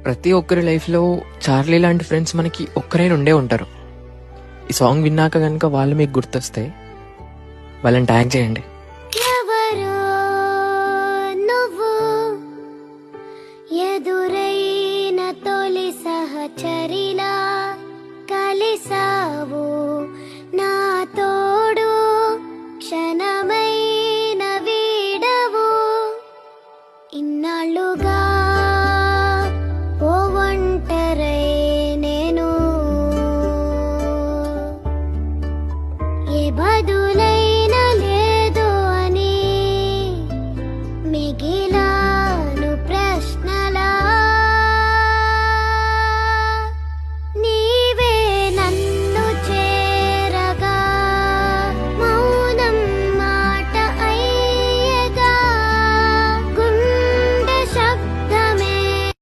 ప్రతి ఒక్కరి లైఫ్లో చార్లీ లాంటి ఫ్రెండ్స్ మనకి ఒక్కరైనా ఉండే ఉంటారు. ఈ సాంగ్ విన్నాక కనుక వాళ్ళు మీకు గుర్తొస్తే వాళ్ళని ట్యాగ్ చేయండి. ఎవరో నువ్వు ఎదురైన తొలి సహచరిలా కలిసావు.